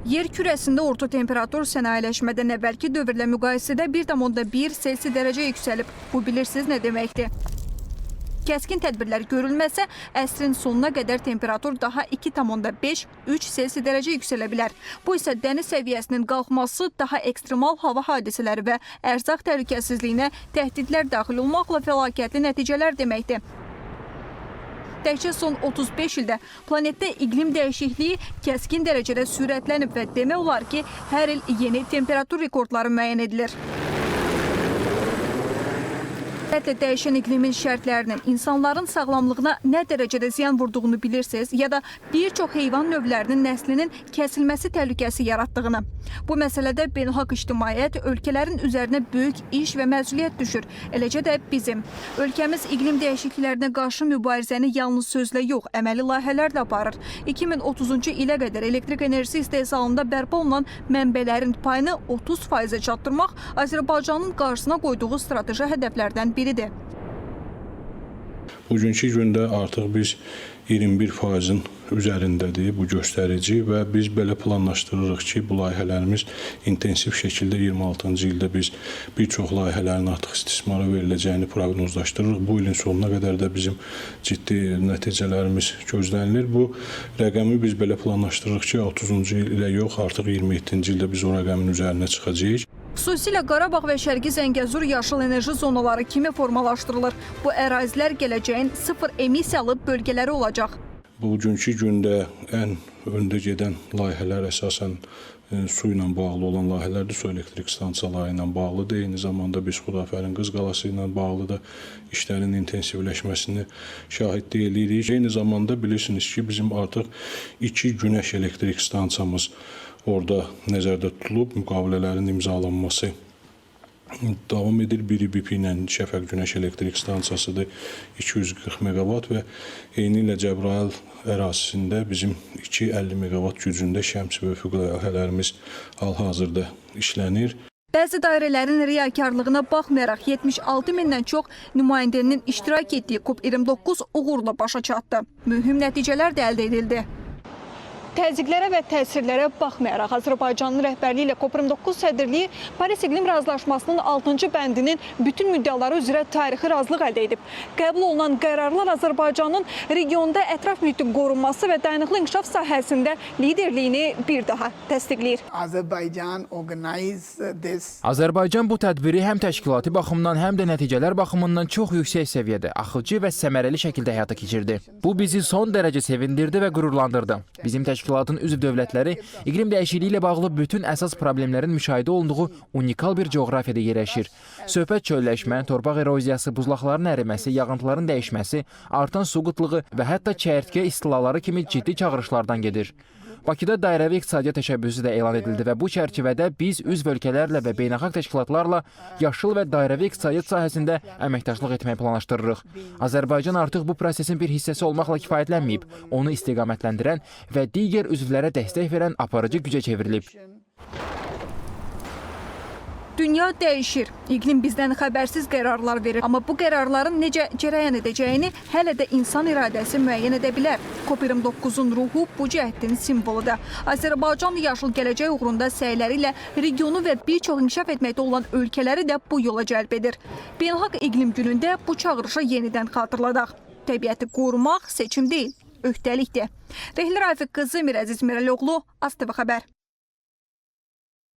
Yer kürəsində orta temperatur sənayeləşmədən əvvəlki dövrlə müqayisədə 1,1 Selsi dərəcə yüksəlib. Bu bilirsiniz nə deməkdir? Kəskin tədbirlər görülməsə, əsrin sonuna qədər temperatur daha 2,5-3 Selsi dərəcə yüksələ bilər. Bu isə dəniz səviyyəsinin qalxması, daha ekstremal hava hadisələri və ərzaq təhlükəsizliyinə təhdidlər daxil olmaqla fəlakətli nəticələr deməkdir. Təkcə son 35 ildə planetdə iqlim dəyişikliyi kəskin dərəcədə sürətlənib və demək olar ki, hər il yeni temperatur rekordları müəyyən edilir. Dəyişən iqlimin şərtlərinin insanların sağlamlığına nə dərəcədə ziyan vurduğunu bilirsiniz, ya da bir çox heyvan növlərinin nəslinin kəsilməsi təhlükəsi yaratdığını. Bu məsələdə beynəlxalq ictimaiyyət ölkələrin üzərinə böyük iş və məsuliyyət düşür. Eləcə də bizim. Ölkəmiz iqlim dəyişikliklərinə qarşı mübarizəni yalnız sözlə yox, əməli layihələrlə aparır. 2030-cu ilə qədər elektrik enerjisi istehsalında bərpa olunan mənbələrin payını 30%-ə çatdırmaq Azərbaycanın qarşısına qoyduğu strateji hədəflərdən biridir. Bugünkü gündə artıq biz 21%-in üzərindədir bu göstərici və biz belə planlaşdırırıq ki, bu layihələrimiz intensiv şəkildə 26-cı ildə biz bir çox layihələrin artıq istismara veriləcəyini proqnozlaşdırırıq. Bu ilin sonuna qədər də bizim ciddi nəticələrimiz gözlənilir. Bu rəqəmi biz belə planlaşdırırıq ki, 30-cu ilə yox, artıq 27-ci ildə biz o rəqəmin üzərinə çıxacağıq. Xüsusilə Qarabağ və Şərqi Zəngəzur yaşıl enerji zonaları kimi formalaşdırılır. Bu ərazilər gələcəyin sıfır emissiyalı bölgələri olacaq. Bugünkü gündə ən öndə gedən layihələr əsasən su ilə bağlı olan layihələrdir. Su elektrik stansiyaları ilə bağlıdır. Eyni zamanda biz Xudafərin Qız qalası ilə bağlı da işlərin intensivləşməsini şahidlik edirik. Eyni zamanda bilirsiniz ki, bizim artıq 2 günəş elektrik stansiyamız orada nəzərdə tutulub, müqavilələrin imzalanması davam edir. Biri BP ilə Şəfəq Günəş Elektrik Stansiyasıdır, 240 meqavat və eyni ilə Cəbrayıl ərazisində bizim 250 meqavat gücündə şəms və üfüq layihələrimiz hal-hazırda işlənir. Bəzi dairələrin riyakarlığına baxmayaraq 76 mindən çox nümayəndənin iştirak etdiyi COP29 uğurla başa çatdı. Mühüm nəticələr də əldə edildi. Təzyiqlərə və təsirlərə baxmayaraq Azərbaycanın rəhbərliyi ilə COP29 sədrliyi Paris İqlim Razılaşmasının 6-cı bəndinin bütün müddəaları üzrə tarixi razılıq əldə edib. Qəbul olunan qərarlar Azərbaycanın regionda ətraf mühitin qorunması və dayanıqlı inkişaf sahəsində liderliyini bir daha təsdiqləyir. Azərbaycan bu tədbiri həm təşkilati baxımdan, həm də nəticələr baxımından çox yüksək səviyyədə, axıcı və səmərəli şəkildə həyata keçirdi. Bu bizi son dərəcə sevindirdi və qürurlandırdı. Bizim təşkilatın üzv dövlətləri iqlim dəyişikliyi ilə bağlı bütün əsas problemlərin müşahidə olunduğu unikal bir coğrafiyada yerləşir. Söhbət çölləşmə, torpaq eroziyası, buzlaqların əriməsi, yağıntıların dəyişməsi, artan su qıtlığı və hətta çəyirtkə istilaları kimi ciddi çağırışlardan gedir. Bakıda dairəvi iqtisadiyyat təşəbbüsü də elan edildi və bu çərçivədə biz üzv ölkələrlə və beynəlxalq təşkilatlarla yaşıl və dairəvi iqtisadiyyat sahəsində əməkdaşlıq etməyi planlaşdırırıq. Azərbaycan artıq bu prosesin bir hissəsi olmaqla kifayətlənməyib, onu istiqamətləndirən və digər üzvlərə dəstək verən aparıcı gücə çevrilib. Dünya dəyişir. İqlim bizdən xəbərsiz qərarlar verir. Amma bu qərarların necə cərəyan edəcəyini hələ də insan iradəsi müəyyən edə bilər. COP29-un ruhu bu cəhdin simvoludur. Azərbaycan yaşıl gələcək uğrunda səyləri ilə regionu və bir çox inkişaf etməkdə olan ölkələri də bu yola cəlb edir. Beynəlxalq İqlim Günündə bu çağırışı yenidən xatırladaq. Təbiəti qorumaq seçim deyil, öhdəlikdir. Rəhli Rafiq qızı Mirəziz Mirəloğlu, AzTV xəbər.